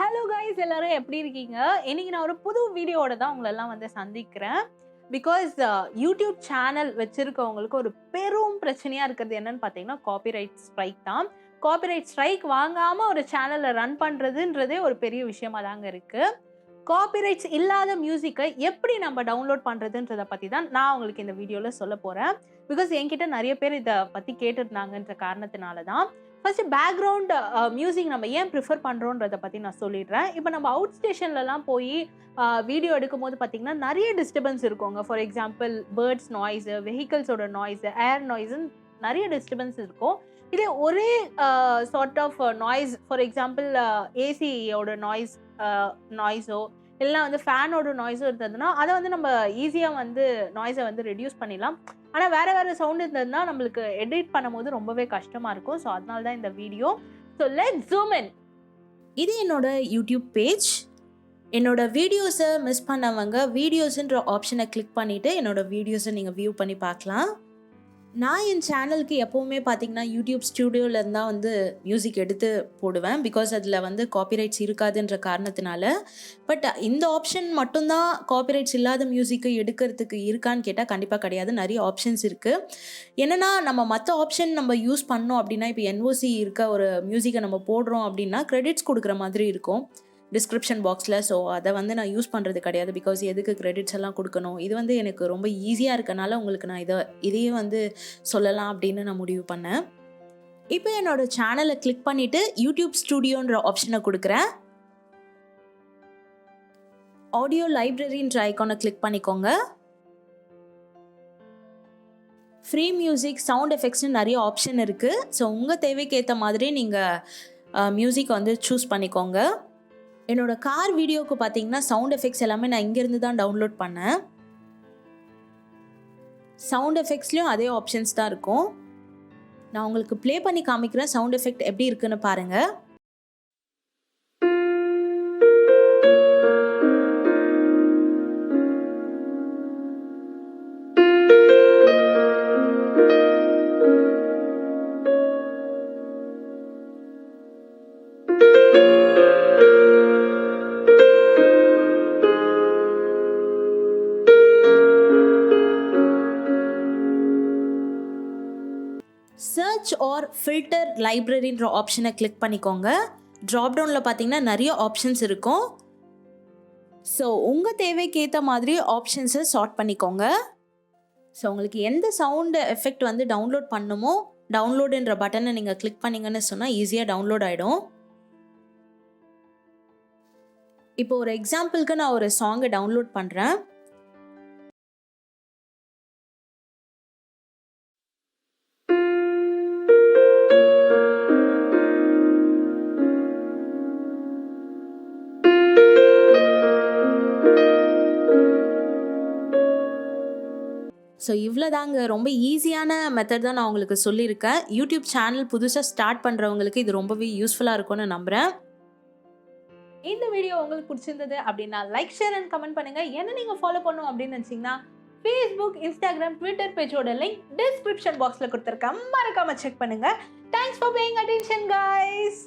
Hello guys, எல்லாரும் எப்படி இருக்கீங்க? இன்னைக்கு நான் ஒரு புது வீடியோவோட தான் உங்களெல்லாம் வந்து சந்திக்கிறேன். பிகாஸ் யூடியூப் சேனல் வச்சிருக்கவங்களுக்கு ஒரு பெரும் பிரச்சனையா இருக்கிறது என்னன்னு பார்த்தீங்கன்னா, காப்பிரைட் ஸ்ட்ரைக் தான். காப்பிரைட் ஸ்ட்ரைக் வாங்காம ஒரு சேனலை ரன் பண்றதுன்றதே ஒரு பெரிய விஷயமா தாங்க இருக்கு. காப்பிரைட்ஸ் இல்லாத மியூசிக்கை எப்படி நம்ம டவுன்லோட் பண்றதுன்றத பத்தி தான் நான் உங்களுக்கு இந்த வீடியோல சொல்ல போறேன். பிகாஸ் என்கிட்ட நிறைய பேர் இதை பத்தி கேட்டிருந்தாங்கன்ற காரணத்தினால தான். ஃபர்ஸ்ட் பேக்ரவுண்ட் மியூசிக் நம்ம ஏன் ப்ரிஃபர் பண்றோன்றத பத்தி நான் சொல்லிடுறேன். இப்போ நம்ம அவுட் ஸ்டேஷன்லலாம் போய் வீடியோ எடுக்கும்போது பார்த்தீங்கன்னா நிறைய டிஸ்டர்பன்ஸ் இருக்குங்க. ஃபார் எக்ஸாம்பிள் பேர்ட்ஸ் நாய்ஸு, வெஹிக்கல்ஸோட நாய்ஸு, ஏர் நாய்ஸுன்னு நிறைய டிஸ்டர்பன்ஸ் இருக்கும். இதே ஒரே sort of noise, for example ஏசியோட நாய்ஸோ இல்லைனா வந்து ஃபேனோட நாய்ஸோ இருந்ததுன்னா அதை வந்து நம்ம ஈஸியாக வந்து நாய்ஸை வந்து ரெடியூஸ் பண்ணிடலாம். ஆனால் வேறு சவுண்ட் இருந்ததுன்னா நம்மளுக்கு எடிட் பண்ணும்போது ரொம்பவே கஷ்டமாக இருக்கும். ஸோ அதனால தான் இந்த video. So let's zoom in. இது என்னோட யூடியூப் பேஜ். என்னோட வீடியோஸை மிஸ் பண்ணவங்க வீடியோஸுன்ற ஆப்ஷனை கிளிக் பண்ணிவிட்டு என்னோட வீடியோஸை நீங்கள் வியூ பண்ணி பார்க்கலாம். நான் என் சேனலுக்கு எப்போவுமே பார்த்தீங்கன்னா யூடியூப் ஸ்டூடியோவில் தான் வந்து மியூசிக் எடுத்து போடுவேன். பிகாஸ் அதில் வந்து காப்பிரைட்ஸ் இருக்காதுன்ற காரணத்தினால. பட் இந்த ஆப்ஷன் மட்டும்தான் காப்பிரைட்ஸ் இல்லாத மியூசிக்கை எடுக்கிறதுக்கு இருக்கான்னு கேட்டால் கண்டிப்பாக கிடையாது. நிறைய ஆப்ஷன்ஸ் இருக்குது. என்னென்னா நம்ம மற்ற ஆப்ஷன் நம்ம யூஸ் பண்ணோம் அப்படின்னா, இப்போ என்ஓசி இருக்க ஒரு மியூசிக்கை நம்ம போடுறோம் அப்படின்னா கிரெடிட்ஸ் கொடுக்குற மாதிரி இருக்கும் டிஸ்கிரிப்ஷன் பாக்ஸில். ஸோ அதை வந்து நான் யூஸ் பண்ணுறது கிடையாது. பிகாஸ் எதுக்கு கிரெடிட்ஸ் எல்லாம் கொடுக்கணும். இது வந்து எனக்கு ரொம்ப ஈஸியாக இருக்கனால உங்களுக்கு நான் இதையே வந்து சொல்லலாம் அப்படின்னு நான் முடிவு பண்ணேன். இப்போ என்னோட சேனலை கிளிக் பண்ணிவிட்டு யூடியூப் ஸ்டூடியோன்ற ஆப்ஷனை கொடுக்குறேன். ஆடியோ லைப்ரரின்ற ஐக்கானை கிளிக் பண்ணிக்கோங்க. ஃப்ரீ மியூசிக், சவுண்ட் எஃபெக்ட்ஸ்னு நிறைய ஆப்ஷன் இருக்குது. ஸோ உங்கள் தேவைக்கு ஏற்ற மாதிரி நீங்கள் மியூசிக் வந்து சூஸ் பண்ணிக்கோங்க. என்னோட கார் வீடியோவுக்கு பார்த்தீங்கன்னா சவுண்ட் எஃபெக்ட்ஸ் எல்லாமே நான் இங்கேருந்து தான் டவுன்லோட் பண்ணேன். சவுண்ட் எஃபெக்ட்ஸ்லேயும் அதே ஆப்ஷன்ஸ் தான் இருக்கும். நான் உங்களுக்கு ப்ளே பண்ணி காமிக்கிறேன் சவுண்ட் எஃபெக்ட் எப்படி இருக்குன்னு பாருங்கள். சர்ச் ஆர் ஃபில்டர் லைப்ரரின்ற ஆப்ஷனை கிளிக் பண்ணிக்கோங்க. ட்ராப்டவுனில் பார்த்தீங்கன்னா நிறைய ஆப்ஷன்ஸ் இருக்கும். ஸோ உங்கள் தேவைக்கு ஏற்ற மாதிரி ஆப்ஷன்ஸை சார்ட் பண்ணிக்கோங்க. ஸோ உங்களுக்கு எந்த சவுண்டு எஃபெக்ட் வந்து டவுன்லோட் பண்ணுமோ டவுன்லோடுன்ற பட்டனை நீங்கள் கிளிக் பண்ணிங்கன்னு சொன்னால் ஈஸியாக டவுன்லோட் ஆகிடும். இப்போ ஒரு எக்ஸாம்பிளுக்கு நான் ஒரு சாங்கை டவுன்லோட் பண்ணுறேன். ஸோ இவ்வளோ தாங்க, ரொம்ப ஈஸியான மெத்தட் தான் நான் உங்களுக்கு சொல்லியிருக்கேன். யூடியூப் சேனல் புதுசாக ஸ்டார்ட் பண்ணுறவங்களுக்கு இது ரொம்பவே யூஸ்ஃபுல்லாக இருக்கும்னு நம்புகிறேன். இந்த வீடியோ உங்களுக்கு பிடிச்சிருந்தது அப்படின்னா லைக், ஷேர் அண்ட் கமெண்ட் பண்ணுங்கள். என்ன நீங்கள் ஃபாலோ பண்ணணும் அப்படின்னு நினச்சிங்கன்னா ஃபேஸ்புக், இன்ஸ்டாகிராம், ட்விட்டர் பேஜோட லிங்க் டிஸ்கிரிப்ஷன் பாக்ஸில் கொடுத்துருக்கேன். மறக்காமல் செக் பண்ணுங்கள். Thanks for paying attention guys.